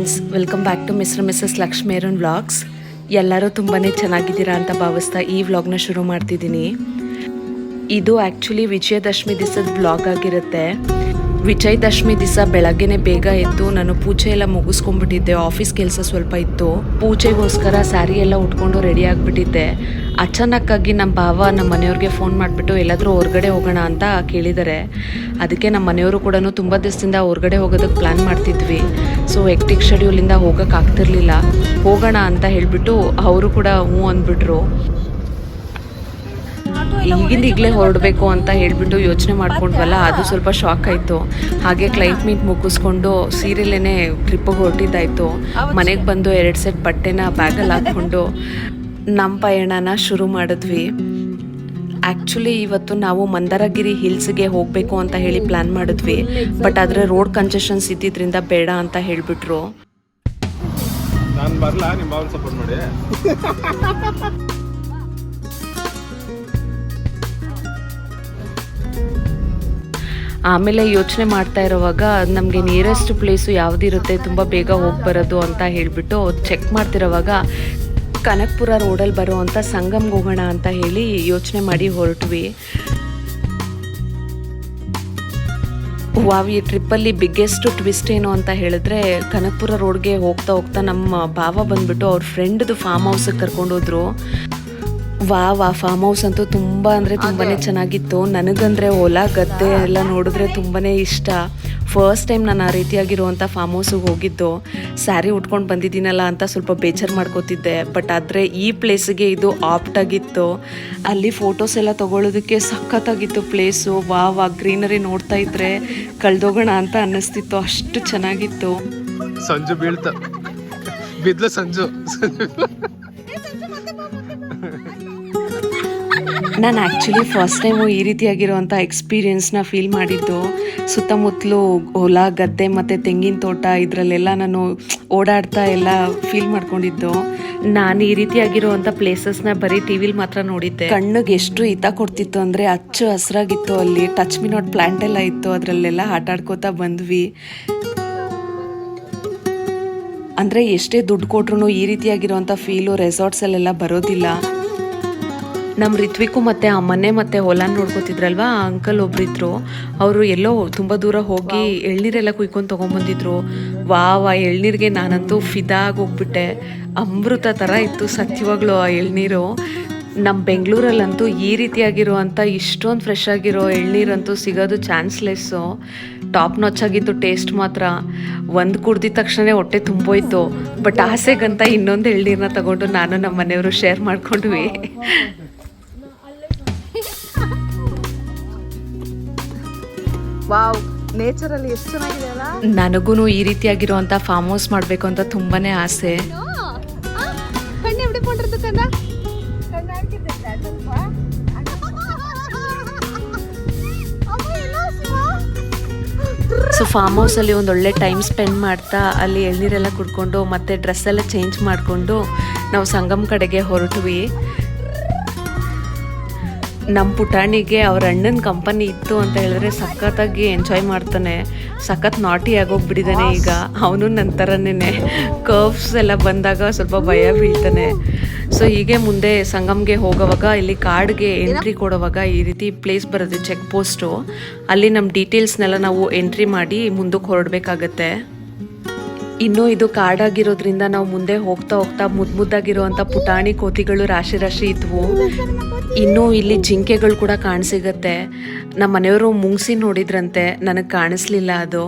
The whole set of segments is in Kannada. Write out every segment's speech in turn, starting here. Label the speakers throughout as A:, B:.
A: Friends, welcome back to mister missus Lakshmeran vlogs. ಎಲ್ಲರೂ ತುಂಬಾ ಚೆನ್ನಾಗಿದ್ದೀರಾ ಅಂತ ಭಾವಿಸ್ತಾ ಈ ವ್ಲಾಗ್ನ ಶುರು ಮಾಡ್ತಿದ್ದೀನಿ. ಇದು ಆ್ಯಕ್ಚುಲಿ ವಿಜಯದಶಮಿ ದಿವಸದ ವ್ಲಾಗ್ ಆಗಿರುತ್ತೆ. ವಿಜಯದಶಮಿ ದಿವಸ ಬೆಳಗ್ಗೆನೆ ಬೇಗ ಎದ್ದು ನಾನು ಪೂಜೆ ಎಲ್ಲ ಮುಗಿಸ್ಕೊಂಡ್ಬಿಟ್ಟಿದ್ದೆ. ಆಫೀಸ್ ಕೆಲಸ ಸ್ವಲ್ಪ ಇತ್ತು. ಪೂಜೆಗೋಸ್ಕರ ಸ್ಯಾರಿ ಎಲ್ಲ ಉಟ್ಕೊಂಡು ರೆಡಿ ಆಗಿಬಿಟ್ಟಿದ್ದೆ. ಅಚಾನಕ್ಕಾಗಿ ನಮ್ಮ ಭಾವ ನಮ್ಮ ಮನೆಯವ್ರಿಗೆ ಫೋನ್ ಮಾಡಿಬಿಟ್ಟು ಎಲ್ಲಾದರೂ ಹೊರಗಡೆ ಹೋಗೋಣ ಅಂತ ಕೇಳಿದ್ದಾರೆ. ಅದಕ್ಕೆ ನಮ್ಮ ಮನೆಯವರು ಕೂಡ ತುಂಬ ದಿವಸದಿಂದ ಹೊರಗಡೆ ಹೋಗೋದಕ್ಕೆ ಪ್ಲ್ಯಾನ್ ಮಾಡ್ತಿದ್ವಿ. ಸೊ ಹೆಕ್ಟಿಕ್ ಶೆಡ್ಯೂಲಿಂದ ಹೋಗೋಕ್ಕಾಗ್ತಿರ್ಲಿಲ್ಲ. ಹೋಗೋಣ ಅಂತ ಹೇಳಿಬಿಟ್ಟು ಅವರು ಕೂಡ ಹ್ಞೂ ಅಂದ್ಬಿಟ್ರು. ಈಗಲೇ ಹೊರಡಬೇಕು ಅಂತ ಹೇಳಿಬಿಟ್ಟು ಯೋಚನೆ ಮಾಡ್ಕೊಂಡ್ವಲ್ಲ, ಅದು ಸ್ವಲ್ಪ ಶಾಕ್ ಆಯಿತು. ಹಾಗೆ ಕ್ಲೈಂಟ್ ಮೀಟ್ ಮುಗಿಸ್ಕೊಂಡು ಸೀರಿಯಲ್ಲೇನೆ ಟ್ರಿಪ್ಪಿಗೆ ಹೊರಟಿದ್ದಾಯಿತು. ಮನೆಗೆ ಬಂದು 2 ಸೆಟ್ ಬಟ್ಟೆನ ಬ್ಯಾಗಲ್ಲಿ ಹಾಕ್ಕೊಂಡು ನಮ್ಮ ಪಯಣನ ಶುರು ಮಾಡಿದ್ವಿ. ಆ್ಯಕ್ಚುಲಿ ಇವತ್ತು ನಾವು ಮಂದಾರಗಿರಿ ಹಿಲ್ಸ್ಗೆ ಹೋಗಬೇಕು ಅಂತ ಹೇಳಿ ಪ್ಲ್ಯಾನ್ ಮಾಡಿದ್ವಿ. ಬಟ್ ಆದರೆ ರೋಡ್ ಕನ್ಜೆಷನ್ಸ್ ಇದ್ದಿದ್ದರಿಂದ ಬೇಡ ಅಂತ ಹೇಳಿಬಿಟ್ರು. ಆಮೇಲೆ ಯೋಚನೆ ಮಾಡ್ತಾ ಇರೋವಾಗ ನಮಗೆ ನಿಯರೆಸ್ಟ್ ಪ್ಲೇಸು ಯಾವುದಿರುತ್ತೆ ತುಂಬ ಬೇಗ ಹೋಗಿ ಬರೋದು ಅಂತ ಹೇಳಿಬಿಟ್ಟು ಚೆಕ್ ಮಾಡ್ತಿರೋವಾಗ ಕನಕಪುರ ರೋಡಲ್ಲಿ ಬರುವಂಥ ಸಂಗಮ್ಗೆ ಹೋಗೋಣ ಅಂತ ಹೇಳಿ ಯೋಚನೆ ಮಾಡಿ ಹೊರಟ್ವಿ. ಈ ಟ್ರಿಪ್ಪಲ್ಲಿ ಬಿಗ್ಗೆಸ್ಟ್ ಟ್ವಿಸ್ಟ್ ಏನು ಅಂತ ಹೇಳಿದ್ರೆ, ಕನಕಪುರ ರೋಡ್ಗೆ ಹೋಗ್ತಾ ಹೋಗ್ತಾ ನಮ್ಮ ಭಾವ ಬಂದ್ಬಿಟ್ಟು ಅವ್ರ ಫ್ರೆಂಡ್ದು ಫಾರ್ಮ್ ಹೌಸಿಗೆ ಕರ್ಕೊಂಡೋದ್ರು. ಆ ಫಾರ್ಮ್ ಹೌಸ್ ಅಂತೂ ತುಂಬ ಅಂದರೆ ತುಂಬಾ ಚೆನ್ನಾಗಿತ್ತು. ನನಗಂದರೆ ಹೊಲ ಗದ್ದೆ ಎಲ್ಲ ನೋಡಿದ್ರೆ ತುಂಬಾ ಇಷ್ಟ. ಫಸ್ಟ್ ಟೈಮ್ ನಾನು ಆ ರೀತಿಯಾಗಿರುವಂಥ ಫಾರ್ಮ್ ಹೌಸಿಗೆ ಹೋಗಿದ್ದು. ಸ್ಯಾರಿ ಉಟ್ಕೊಂಡು ಬಂದಿದ್ದೀನಲ್ಲ ಅಂತ ಸ್ವಲ್ಪ ಬೇಜಾರು ಮಾಡ್ಕೋತಿದ್ದೆ. ಬಟ್ ಆದರೆ ಈ ಪ್ಲೇಸಿಗೆ ಇದು ಆಪ್ಟಾಗಿತ್ತು. ಅಲ್ಲಿ ಫೋಟೋಸ್ ಎಲ್ಲ ತೊಗೊಳೋದಕ್ಕೆ ಸಖತ್ತಾಗಿತ್ತು ಪ್ಲೇಸು. ಗ್ರೀನರಿ ನೋಡ್ತಾ ಇದ್ರೆ ಕಳೆದೋಗೋಣ ಅಂತ ಅನ್ನಿಸ್ತಿತ್ತು, ಅಷ್ಟು ಚೆನ್ನಾಗಿತ್ತು.
B: ಸಂಜು ಬೀಳ್ತಾ ಬಿದ್ಲು ಸಂಜು.
A: ನಾನು ಆ್ಯಕ್ಚುಲಿ ಫಸ್ಟ್ ಟೈಮು ಈ ರೀತಿಯಾಗಿರುವಂಥ ಎಕ್ಸ್ಪೀರಿಯೆನ್ಸ್ನ ಫೀಲ್ ಮಾಡಿದ್ದು. ಸುತ್ತಮುತ್ತಲು ಹೊಲ ಗದ್ದೆ ಮತ್ತು ತೆಂಗಿನ ತೋಟ ಇದರಲ್ಲೆಲ್ಲ ನಾನು ಓಡಾಡ್ತಾ ಎಲ್ಲ ಫೀಲ್ ಮಾಡ್ಕೊಂಡಿದ್ದು. ನಾನು ಈ ರೀತಿಯಾಗಿರುವಂಥ ಪ್ಲೇಸಸ್ನ ಬರೀ ಟಿ ವಿಲಿ ಮಾತ್ರ ನೋಡಿದ್ದೆ. ಕಣ್ಣಿಗೆ ಎಷ್ಟು ಹಿತ ಕೊಡ್ತಿತ್ತು ಅಂದರೆ ಹಚ್ಚು ಹಸಿರಾಗಿತ್ತು. ಅಲ್ಲಿ ಟಚ್ ಮಿ ನಾಟ್ ಪ್ಲ್ಯಾಂಟ್ ಎಲ್ಲ ಇತ್ತು, ಅದರಲ್ಲೆಲ್ಲ ಆಟ ಆಡ್ಕೋತಾ ಬಂದ್ವಿ. ಅಂದರೆ ಎಷ್ಟೇ ದುಡ್ಡು ಕೊಟ್ರು ಈ ರೀತಿಯಾಗಿರುವಂಥ ಫೀಲು ರೆಸಾರ್ಟ್ಸಲ್ಲೆಲ್ಲ ಬರೋದಿಲ್ಲ. ನಮ್ಮ ರಿತ್ವಿಕು ಮತ್ತು ಆ ಮನೆ ಮತ್ತು ಹೊಲ ನೋಡ್ಕೋತಿದ್ರಲ್ವ, ಆ ಅಂಕಲ್ ಒಬ್ಬರಿದ್ರು. ಅವರು ಎಲ್ಲೋ ತುಂಬ ದೂರ ಹೋಗಿ ಎಳ್ನೀರೆಲ್ಲ ಕುಯ್ಕೊಂಡು ತೊಗೊಂಬಂದಿದ್ರು. ಎಳ್ನೀರಿಗೆ ನಾನಂತೂ ಫಿದಾಗಿ ಹೋಗ್ಬಿಟ್ಟೆ. ಅಮೃತ ಥರ ಇತ್ತು ಸತ್ಯವಾಗ್ಲೂ ಆ ಎಳ್ನೀರು. ನಮ್ಮ ಬೆಂಗಳೂರಲ್ಲಂತೂ ಈ ರೀತಿಯಾಗಿರುವಂಥ ಇಷ್ಟೊಂದು ಫ್ರೆಶ್ ಆಗಿರೋ ಎಳ್ನೀರಂತೂ ಸಿಗೋದು ಚಾನ್ಸ್ಲೆಸ್ಸು. ಟಾಪ್ ನಾಚಾಗಿತ್ತು ಟೇಸ್ಟ್ ಮಾತ್ರ. ಒಂದು ಕುಡ್ದಿದ ತಕ್ಷಣ ಹೊಟ್ಟೆ ತುಂಬೋಯ್ತು. ಬಟ್ ಆಸೆಗಂತ ಇನ್ನೊಂದು ಎಳ್ನೀರನ್ನ ತಗೊಂಡು ನಾನು ನಮ್ಮ ಮನೆಯವರು ಶೇರ್ ಮಾಡ್ಕೊಂಡ್ವಿ.
C: ನೇಚರಲ್ಲಿ ಎಷ್ಟು ಚೆನ್ನಾಗಿದೆ ಅಲ್ಲ.
A: ನನಗೂ ಈ ರೀತಿಯಾಗಿರುವಂಥ ಫಾರ್ಮ್ ಹೌಸ್ ಮಾಡಬೇಕು ಅಂತ ತುಂಬಾನೇ ಆಸೆ. ಸೊ ಫಾರ್ಮ್ ಹೌಸಲ್ಲಿ ಒಂದೊಳ್ಳೆ ಟೈಮ್ ಸ್ಪೆಂಡ್ ಮಾಡ್ತಾ ಅಲ್ಲಿ ಎಳ್ನೀರೆಲ್ಲ ಕುಡ್ಕೊಂಡು ಮತ್ತೆ ಡ್ರೆಸ್ ಎಲ್ಲ ಚೇಂಜ್ ಮಾಡಿಕೊಂಡು ನಾವು ಸಂಗಮ್ ಕಡೆಗೆ ಹೊರಟ್ವಿ. ನಮ್ಮ ಪುಟಾಣಿಗೆ ಅವ್ರ ಅಣ್ಣನ ಕಂಪನಿ ಇತ್ತು ಅಂತ ಹೇಳಿದ್ರೆ ಸಖತ್ತಾಗಿ ಎಂಜಾಯ್ ಮಾಡ್ತಾನೆ. ಸಖತ್ ನಾಟಿ ಆಗೋಗ್ಬಿಟ್ಟಿದ್ದಾನೆ ಈಗ. ಅವನು ನಂತರನೇ ಕರ್ವ್ಸ್ ಎಲ್ಲ ಬಂದಾಗ ಸ್ವಲ್ಪ ಭಯ ಬೀಳ್ತಾನೆ. ಸೊ ಹೀಗೆ ಮುಂದೆ ಸಂಗಮ್ಗೆ ಹೋಗೋವಾಗ ಇಲ್ಲಿ ಕಾರ್ಡ್ಗೆ ಎಂಟ್ರಿ ಕೊಡೋವಾಗ ಈ ರೀತಿ ಪ್ಲೇಸ್ ಬರುತ್ತೆ, ಚೆಕ್ ಪೋಸ್ಟು. ಅಲ್ಲಿ ನಮ್ಮ ಡೀಟೇಲ್ಸ್ನೆಲ್ಲ ನಾವು ಎಂಟ್ರಿ ಮಾಡಿ ಮುಂದಕ್ಕೆ ಹೊರಡಬೇಕಾಗತ್ತೆ. ಇನ್ನೂ ಇದು ಕಾಡಾಗಿರೋದ್ರಿಂದ ನಾವು ಮುಂದೆ ಹೋಗ್ತಾ ಹೋಗ್ತಾ ಮುದ್ದಾಗಿರುವಂಥ ಪುಟಾಣಿ ಕೋತಿಗಳು ರಾಶಿ ರಾಶಿ ಇದ್ವು. ಇನ್ನೂ ಇಲ್ಲಿ ಜಿಂಕೆಗಳು ಕೂಡ ಕಾಣಿಸಿಗತ್ತೆ. ನಮ್ಮ ಮನೆಯವರು ಮುಂಗ್ಸಿ ನೋಡಿದ್ರಂತೆ, ನನಗೆ ಕಾಣಿಸ್ಲಿಲ್ಲ ಅದು.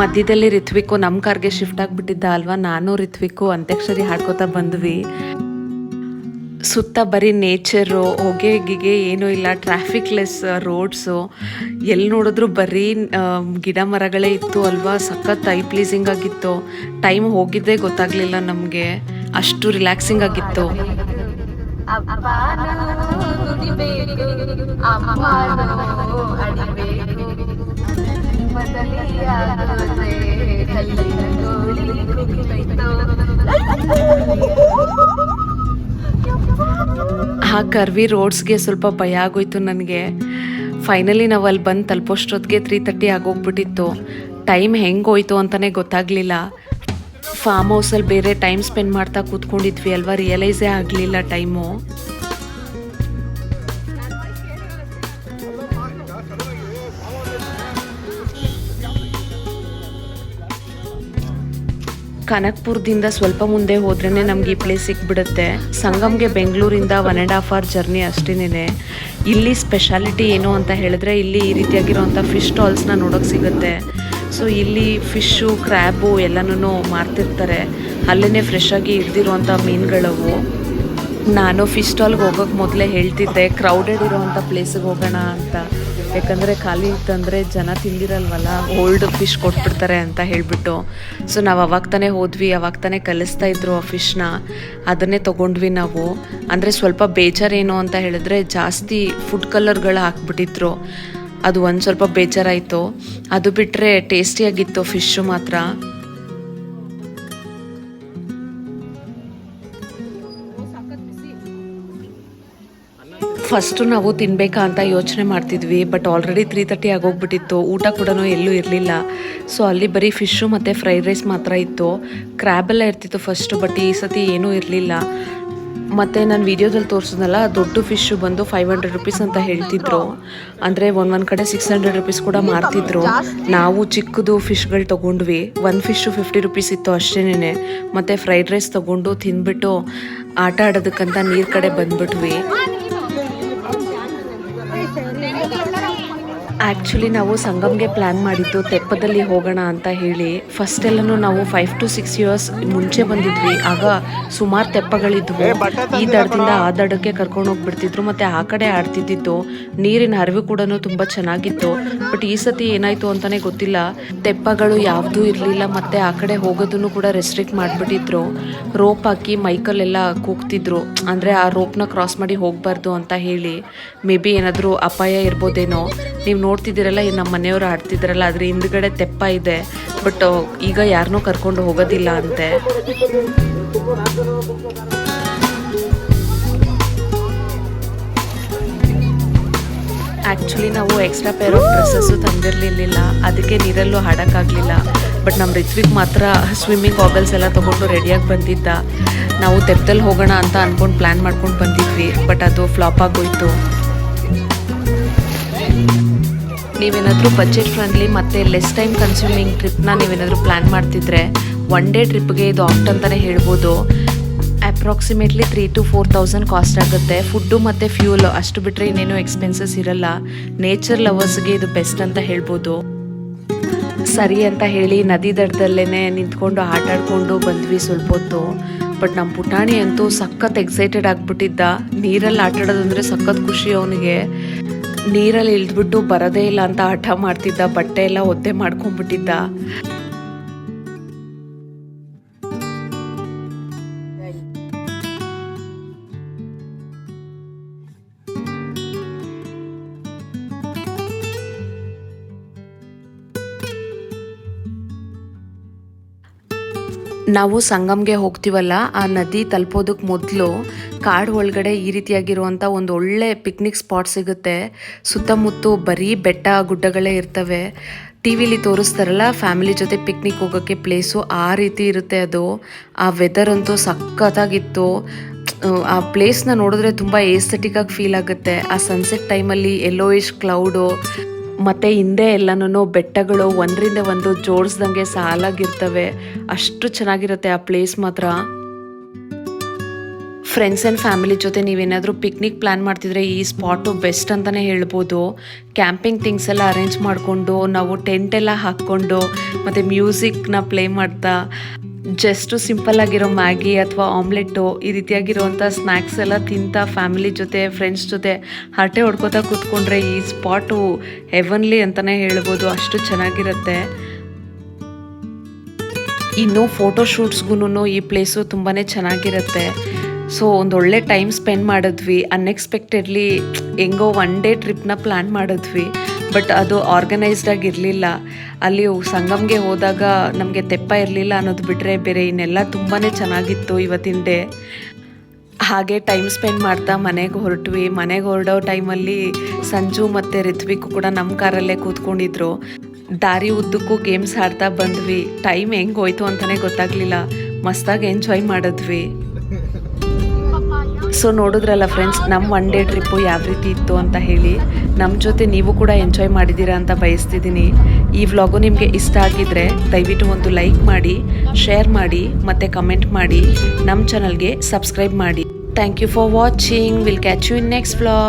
A: ಮಧ್ಯದಲ್ಲಿ ರಿತ್ವಿಕು ನಮ್ಮ ಕಾರ್ಗೆ ಶಿಫ್ಟ್ ಆಗಿಬಿಟ್ಟಿದ್ದ ಅಲ್ವಾ. ನಾನು ರಿತ್ವಿಕು ಅಂತ್ಯಾಕ್ಷರಿ ಹಾಡ್ಕೋತಾ ಬಂದ್ವಿ. ಸುತ್ತ ಬರೀ ನೇಚರು, ಹೊಗೆ ಗಿಗೆ ಏನೂ ಇಲ್ಲ, ಟ್ರಾಫಿಕ್ ಲೆಸ್ ರೋಡ್ಸು. ಎಲ್ಲಿ ನೋಡಿದ್ರು ಬರೀ ಗಿಡ ಮರಗಳೇ ಇತ್ತು ಅಲ್ವಾ. ಸಖತ್ ಐ ಪ್ಲೀಸಿಂಗ್ ಆಗಿತ್ತು. ಟೈಮ್ ಹೋಗಿದ್ದೇ ಗೊತ್ತಾಗಲಿಲ್ಲ ನಮಗೆ, ಅಷ್ಟು ರಿಲ್ಯಾಕ್ಸಿಂಗ್ ಆಗಿತ್ತು. ಆ ಕರ್ವಿ ರೋಡ್ಸ್ಗೆ ಸ್ವಲ್ಪ ಭಯ ಆಗೋಯ್ತು ನನಗೆ. ಫೈನಲಿ ನಾವು ಅಲ್ಲಿ ಬಂದು ತಲುಪೋಷ್ಟೊತ್ತಿಗೆ 3:30 ಆಗೋಗ್ಬಿಟ್ಟಿತ್ತು. ಟೈಮ್ ಹೆಂಗೋಯ್ತು ಅಂತಲೇ ಗೊತ್ತಾಗಲಿಲ್ಲ. ಫಾರ್ಮ್ ಹೌಸಲ್ಲಿ ಬೇರೆ ಟೈಮ್ ಸ್ಪೆಂಡ್ ಮಾಡ್ತಾ ಕೂತ್ಕೊಂಡಿದ್ವಿ ಅಲ್ವಾ, ರಿಯಲೈಸೇ ಆಗಲಿಲ್ಲ ಟೈಮು. ಕನಕ್ಪುರದಿಂದ ಸ್ವಲ್ಪ ಮುಂದೆ ಹೋದ್ರೇ ನಮ್ಗೆ ಈ ಪ್ಲೇಸ್ ಸಿಕ್ಬಿಡುತ್ತೆ. ಸಂಗಮ್ಗೆ ಬೆಂಗಳೂರಿಂದ 1.5 hour ಜರ್ನಿ ಅಷ್ಟೇನೆ. ಇಲ್ಲಿ ಸ್ಪೆಷಾಲಿಟಿ ಏನು ಅಂತ ಹೇಳಿದ್ರೆ, ಇಲ್ಲಿ ಈ ರೀತಿಯಾಗಿರೋಂಥ ಫಿಶ್ ಸ್ಟಾಲ್ಸ್ನ ನೋಡೋಕೆ ಸಿಗುತ್ತೆ. ಸೊ ಇಲ್ಲಿ ಫಿಶ್ಶು, ಕ್ರ್ಯಾಬು ಎಲ್ಲನೂ ಮಾರ್ತಿರ್ತಾರೆ. ಅಲ್ಲೇ ಫ್ರೆಶ್ ಆಗಿ ಹಿಡ್ದಿರೋಂಥ ಮೀನುಗಳವು. ನಾನು ಫಿಶ್ ಸ್ಟಾಲ್ಗೆ ಹೋಗೋಕ್ಕೆ ಮೊದಲೇ ಹೇಳ್ತಿದ್ದೆ ಕ್ರೌಡೆಡ್ ಇರೋವಂಥ ಪ್ಲೇಸಿಗೆ ಹೋಗೋಣ ಅಂತ. ಯಾಕಂದರೆ ಖಾಲಿ ಇತ್ತಂದರೆ ಜನ ತಿಂದಿರಲ್ವಲ್ಲ, ಓಲ್ಡ್ ಫಿಶ್ ಕೊಟ್ಬಿಡ್ತಾರೆ ಅಂತ ಹೇಳಿಬಿಟ್ಟು. ಸೊ ನಾವು ಅವಾಗ ತಾನೇ ಹೋದ್ವಿ, ಅವಾಗ ತಾನೇ ಕಲಿಸ್ತಾ ಇದ್ರು ಆ ಫಿಶ್ನ, ಅದನ್ನೇ ತೊಗೊಂಡ್ವಿ ನಾವು. ಅಂದರೆ ಸ್ವಲ್ಪ ಬೇಜಾರೇನು ಅಂತ ಹೇಳಿದ್ರೆ, ಜಾಸ್ತಿ ಫುಡ್ ಕಲರ್ಗಳು ಹಾಕ್ಬಿಟ್ಟಿದ್ರು. ಅದು ಒಂದು ಸ್ವಲ್ಪ ಬೇಜಾರಾಯಿತು. ಅದು ಬಿಟ್ಟರೆ ಟೇಸ್ಟಿಯಾಗಿತ್ತು ಫಿಶ್ಶು ಮಾತ್ರ. ಫಸ್ಟು ನಾವು ತಿನ್ನಬೇಕಾ ಅಂತ ಯೋಚನೆ ಮಾಡ್ತಿದ್ವಿ, ಬಟ್ ಆಲ್ರೆಡಿ 3:30 ಆಗೋಗ್ಬಿಟ್ಟಿತ್ತು. ಊಟ ಕೂಡ ಎಲ್ಲೂ ಇರಲಿಲ್ಲ. ಸೊ ಅಲ್ಲಿ ಬರೀ ಫಿಶ್ಶು ಮತ್ತು ಫ್ರೈಡ್ ರೈಸ್ ಮಾತ್ರ ಇತ್ತು. ಕ್ರ್ಯಾಬೆಲ್ಲ ಇರ್ತಿತ್ತು ಫಸ್ಟು, ಬಟ್ ಈ ಸತಿ ಏನೂ ಇರಲಿಲ್ಲ. ಮತ್ತು ನಾನು ವಿಡಿಯೋದಲ್ಲಿ ತೋರಿಸಿದ್ನಲ್ಲ, ದೊಡ್ಡ ಫಿಶ್ಶು ಬಂದು 500 rupees ಅಂತ ಹೇಳ್ತಿದ್ರು. ಅಂದರೆ ಒಂದೊಂದು ಕಡೆ 600 rupees ಕೂಡ ಮಾರ್ತಿದ್ರು. ನಾವು ಚಿಕ್ಕದು ಫಿಶ್ಗಳು ತೊಗೊಂಡ್ವಿ. ಒಂದು ಫಿಶ್ಶು 50 rupees ಇತ್ತು ಅಷ್ಟೇನೆ. ಮತ್ತು ಫ್ರೈಡ್ ರೈಸ್ ತೊಗೊಂಡು ತಿಂದ್ಬಿಟ್ಟು ಆಟ ಆಡೋದಕ್ಕಂತ ನೀರು ಕಡೆ ಬಂದ್ಬಿಟ್ವಿ. ಆ್ಯಕ್ಚುಲಿ ನಾವು ಸಂಗಮ್ಗೆ ಪ್ಲ್ಯಾನ್ ಮಾಡಿದ್ದು ತೆಪ್ಪದಲ್ಲಿ ಹೋಗೋಣ ಅಂತ ಹೇಳಿ. ಫಸ್ಟ್ ಎಲ್ಲನೂ ನಾವು 5 to 6 years ಮುಂಚೆ ಬಂದಿದ್ವಿ. ಆಗ ಸುಮಾರು ತೆಪ್ಪಗಳಿದ್ವು. ಈ ದಡದಿಂದ ಆ ದಡಕ್ಕೆ ಕರ್ಕೊಂಡು ಹೋಗ್ಬಿಡ್ತಿದ್ರು, ಮತ್ತು ಆ ಕಡೆ ಆಡ್ತಿದ್ದಿತ್ತು. ನೀರಿನ ಹರಿವು ಕೂಡ ತುಂಬ ಚೆನ್ನಾಗಿತ್ತು. ಬಟ್ ಈ ಸತಿ ಏನಾಯಿತು ಅಂತಲೇ ಗೊತ್ತಿಲ್ಲ, ತೆಪ್ಪಗಳು ಯಾವುದೂ ಇರಲಿಲ್ಲ. ಮತ್ತು ಆ ಕಡೆ ಹೋಗೋದನ್ನು ಕೂಡ ರೆಸ್ಟ್ರಿಕ್ಟ್ ಮಾಡಿಬಿಟ್ಟಿದ್ರು. ರೋಪ್ ಹಾಕಿ ಮೈಕಲ್ಲೆಲ್ಲ ಕೂಗ್ತಿದ್ರು, ಅಂದರೆ ಆ ರೋಪ್ನ ಕ್ರಾಸ್ ಮಾಡಿ ಹೋಗಬಾರ್ದು ಅಂತ ಹೇಳಿ. ಮೇ ಬಿ ಏನಾದರೂ ಅಪಾಯ ಇರ್ಬೋದೇನೋ. ನೀವು ನೋಡ್ತಿದ್ದೀರಲ್ಲ, ನಮ್ಮ ಮನೆಯವರು ಆಡ್ತಿದ್ದಾರಲ್ಲ, ಅದ್ರ ಹಿಂದ್ಗಡೆ ತೆಪ್ಪ ಇದೆ. ಬಟ್ ಈಗ ಯಾರನ್ನೂ ಕರ್ಕೊಂಡು ಹೋಗೋದಿಲ್ಲ ಅಂತೆ. ಆ್ಯಕ್ಚುಲಿ ನಾವು ಎಕ್ಸ್ಟ್ರಾ ಪೇರ್ ಆಫ್ ಡ್ರೆಸ್ಸಸ್ಸು ತಂದಿರಲಿಲ್ಲ, ಅದಕ್ಕೆ ನೀರಲ್ಲೂ ಆಡೋಕ್ಕಾಗಲಿಲ್ಲ. ಬಟ್ ನಮ್ಮ ರಿತ್ವಿಕ್ ಮಾತ್ರ ಸ್ವಿಮ್ಮಿಂಗ್ ಗಾಗಲ್ಸ್ ಎಲ್ಲ ತೊಗೊಂಡು ರೆಡಿಯಾಗಿ ಬಂದಿದ್ದ. ನಾವು ತೆಪ್ಪದಲ್ಲಿ ಹೋಗೋಣ ಅಂತ ಅಂದ್ಕೊಂಡು ಪ್ಲ್ಯಾನ್ ಮಾಡ್ಕೊಂಡು ಬಂದಿದ್ವಿ, ಬಟ್ ಅದು ಫ್ಲಾಪ್ ಆಗೋಯ್ತು. ನೀವೇನಾದರೂ ಬಜೆಟ್ ಫ್ರೆಂಡ್ಲಿ ಮತ್ತು ಲೆಸ್ ಟೈಮ್ ಕನ್ಸ್ಯೂಮಿಂಗ್ ಟ್ರಿಪ್ನ ನೀವೇನಾದರೂ ಪ್ಲ್ಯಾನ್ ಮಾಡ್ತಿದ್ರೆ, 1 day ಟ್ರಿಪ್ಗೆ ಇದು ಆಪ್ಟ್ ಅಂತಲೇ ಹೇಳ್ಬೋದು. ಅಪ್ರಾಕ್ಸಿಮೇಟ್ಲಿ 3,000 to 4,000 ಕಾಸ್ಟ್ ಆಗುತ್ತೆ. ಫುಡ್ಡು ಮತ್ತು ಫ್ಯೂಲ್ ಅಷ್ಟು ಬಿಟ್ಟರೆ ಇನ್ನೇನು ಎಕ್ಸ್ಪೆನ್ಸಸ್ ಇರಲ್ಲ. ನೇಚರ್ ಲವರ್ಸ್ಗೆ ಇದು ಬೆಸ್ಟ್ ಅಂತ ಹೇಳ್ಬೋದು. ಸರಿ ಅಂತ ಹೇಳಿ ನದಿ ದಡದಲ್ಲೇ ನಿಂತ್ಕೊಂಡು ಆಟ ಆಡ್ಕೊಂಡು ಬಂದ್ವಿ ಸ್ವಲ್ಪ ಹೊತ್ತು. ಬಟ್ ನಮ್ಮ ಪುಟಾಣಿ ಅಂತೂ ಸಖತ್ ಎಕ್ಸೈಟೆಡ್ ಆಗಿಬಿಟ್ಟಿದ್ದ. ನೀರಲ್ಲಿ ಆಟ ಆಡೋದಂದರೆ ಸಖತ್ ಖುಷಿ ಅವನಿಗೆ. ನೀರಲ್ಲಿ ಇಳಿದ್ಬಿಟ್ಟು ಬರೋದೇ ಇಲ್ಲ ಅಂತ ಹಠ ಮಾಡ್ತಿದ್ದ. ಬಟ್ಟೆ ಎಲ್ಲ ಒದ್ದೆ ಮಾಡ್ಕೊಂಡ್ಬಿಟ್ಟಿದ್ದ. ನಾವು ಸಂಗಮ್ಗೆ ಹೋಗ್ತೀವಲ್ಲ, ಆ ನದಿ ತಲುಪೋದಕ್ಕೆ ಮೊದಲು ಕಾಡು ಒಳಗಡೆ ಈ ರೀತಿಯಾಗಿರುವಂಥ ಒಂದು ಒಳ್ಳೆ ಪಿಕ್ನಿಕ್ ಸ್ಪಾಟ್ ಸಿಗುತ್ತೆ. ಸುತ್ತಮುತ್ತ ಬರೀ ಬೆಟ್ಟ ಗುಡ್ಡಗಳೇ ಇರ್ತವೆ. ಟಿ ವಿಲಿ ತೋರಿಸ್ತಾರಲ್ಲ ಫ್ಯಾಮಿಲಿ ಜೊತೆ ಪಿಕ್ನಿಕ್ ಹೋಗೋಕ್ಕೆ ಪ್ಲೇಸು, ಆ ರೀತಿ ಇರುತ್ತೆ ಅದು. ಆ ವೆದರ್ ಅಂತೂ ಸಖತ್ತಾಗಿತ್ತು. ಆ ಪ್ಲೇಸ್ನ ನೋಡಿದ್ರೆ ತುಂಬ ಏಸ್ಥೆಟಿಕ್ಕಾಗಿ ಫೀಲ್ ಆಗುತ್ತೆ. ಆ ಸನ್ಸೆಟ್ ಟೈಮಲ್ಲಿ ಯೆಲ್ಲೋಯಿಶ್ ಕ್ಲೌಡು, ಮತ್ತು ಹಿಂದೆ ಎಲ್ಲನೂ ಬೆಟ್ಟಗಳು ಒಂದರಿಂದ ಒಂದು ಜೋಡಿಸ್ದಂಗೆ ಸಾಲಾಗಿರ್ತವೆ. ಅಷ್ಟು ಚೆನ್ನಾಗಿರುತ್ತೆ ಆ ಪ್ಲೇಸ್ ಮಾತ್ರ. ಫ್ರೆಂಡ್ಸ್ ಆ್ಯಂಡ್ ಫ್ಯಾಮಿಲಿ ಜೊತೆ ನೀವೇನಾದರೂ ಪಿಕ್ನಿಕ್ ಪ್ಲ್ಯಾನ್ ಮಾಡ್ತಿದ್ರೆ ಈ ಸ್ಪಾಟು ಬೆಸ್ಟ್ ಅಂತಲೇ ಹೇಳ್ಬೋದು. ಕ್ಯಾಂಪಿಂಗ್ ಥಿಂಗ್ಸ್ ಎಲ್ಲ ಅರೇಂಜ್ ಮಾಡಿಕೊಂಡು, ನಾವು ಟೆಂಟ್ ಎಲ್ಲ ಹಾಕ್ಕೊಂಡು, ಮತ್ತು ಮ್ಯೂಸಿಕ್ನ ಪ್ಲೇ ಮಾಡ್ತಾ, ಜಸ್ಟು ಸಿಂಪಲ್ ಆಗಿರೋ ಮ್ಯಾಗಿ ಅಥವಾ ಆಮ್ಲೆಟ್ಟು ಈ ರೀತಿಯಾಗಿರುವಂಥ ಸ್ನ್ಯಾಕ್ಸ್ ಎಲ್ಲ ತಿಂತಾ ಫ್ಯಾಮಿಲಿ ಜೊತೆ ಫ್ರೆಂಡ್ಸ್ ಜೊತೆ ಹರಟೆ ಹೊಡ್ಕೋತಾ ಕೂತ್ಕೊಂಡ್ರೆ ಈ ಸ್ಪಾಟು ಹೆವನ್ಲಿ ಅಂತಲೇ ಹೇಳ್ಬೋದು. ಅಷ್ಟು ಚೆನ್ನಾಗಿರುತ್ತೆ. ಇನ್ನು ಫೋಟೋ ಶೂಟ್ಸ್ಗೂ ಈ ಪ್ಲೇಸು ತುಂಬಾ ಚೆನ್ನಾಗಿರುತ್ತೆ. ಸೊ ಒಂದೊಳ್ಳೆ ಟೈಮ್ ಸ್ಪೆಂಡ್ ಮಾಡಿದ್ವಿ. ಅನ್ಎಕ್ಸ್ಪೆಕ್ಟೆಡ್ಲಿ ಹೆಂಗೋ 1 day ಟ್ರಿಪ್ನ ಪ್ಲ್ಯಾನ್ ಮಾಡಿದ್ವಿ. ಬಟ್ ಅದು ಆರ್ಗನೈಸ್ಡಾಗಿ ಇರಲಿಲ್ಲ. ಅಲ್ಲಿ ಸಂಗಮ್ಗೆ ಹೋದಾಗ ನಮಗೆ ತೆಪ್ಪ ಇರಲಿಲ್ಲ ಅನ್ನೋದು ಬಿಟ್ಟರೆ ಬೇರೆ ಇನ್ನೆಲ್ಲ ತುಂಬಾ ಚೆನ್ನಾಗಿತ್ತು ಇವತ್ತಿನ ಡೇ. ಹಾಗೆ ಟೈಮ್ ಸ್ಪೆಂಡ್ ಮಾಡ್ತಾ ಮನೆಗೆ ಹೊರಟ್ವಿ. ಮನೆಗೆ ಹೊರಡೋ ಟೈಮಲ್ಲಿ ಸಂಜು ಮತ್ತು ರಿತ್ವಿಕ್ ಕೂಡ ನಮ್ಮ ಕಾರಲ್ಲೇ ಕೂತ್ಕೊಂಡಿದ್ರು. ದಾರಿ ಉದ್ದಕ್ಕೂ ಗೇಮ್ಸ್ ಆಡ್ತಾ ಬಂದ್ವಿ. ಟೈಮ್ ಹೆಂಗೆ ಹೋಯ್ತು ಅಂತಲೇ ಗೊತ್ತಾಗಲಿಲ್ಲ. ಮಸ್ತಾಗಿ ಎಂಜಾಯ್ ಮಾಡಿದ್ವಿ. ಸೊ ನೋಡಿದ್ರಲ್ಲ ಫ್ರೆಂಡ್ಸ್, ನಮ್ಮ ಒನ್ ಡೇ ಟ್ರಿಪ್ಪು ಯಾವ ರೀತಿ ಇತ್ತು ಅಂತ ಹೇಳಿ. ನಮ್ಮ ಜೊತೆ ನೀವು ಕೂಡ ಎಂಜಾಯ್ ಮಾಡಿದ್ದೀರಾ ಅಂತ ಬಯಸ್ತಿದ್ದೀನಿ. ಈ ವ್ಲಾಗು ನಿಮಗೆ ಇಷ್ಟ ಆಗಿದ್ರೆ ದಯವಿಟ್ಟು ಒಂದು ಲೈಕ್ ಮಾಡಿ, ಶೇರ್ ಮಾಡಿ ಮತ್ತು ಕಮೆಂಟ್ ಮಾಡಿ. ನಮ್ಮ ಚಾನಲ್ಗೆ ಸಬ್ಸ್ಕ್ರೈಬ್ ಮಾಡಿ. Thank you for watching. Will catch you in next vlog.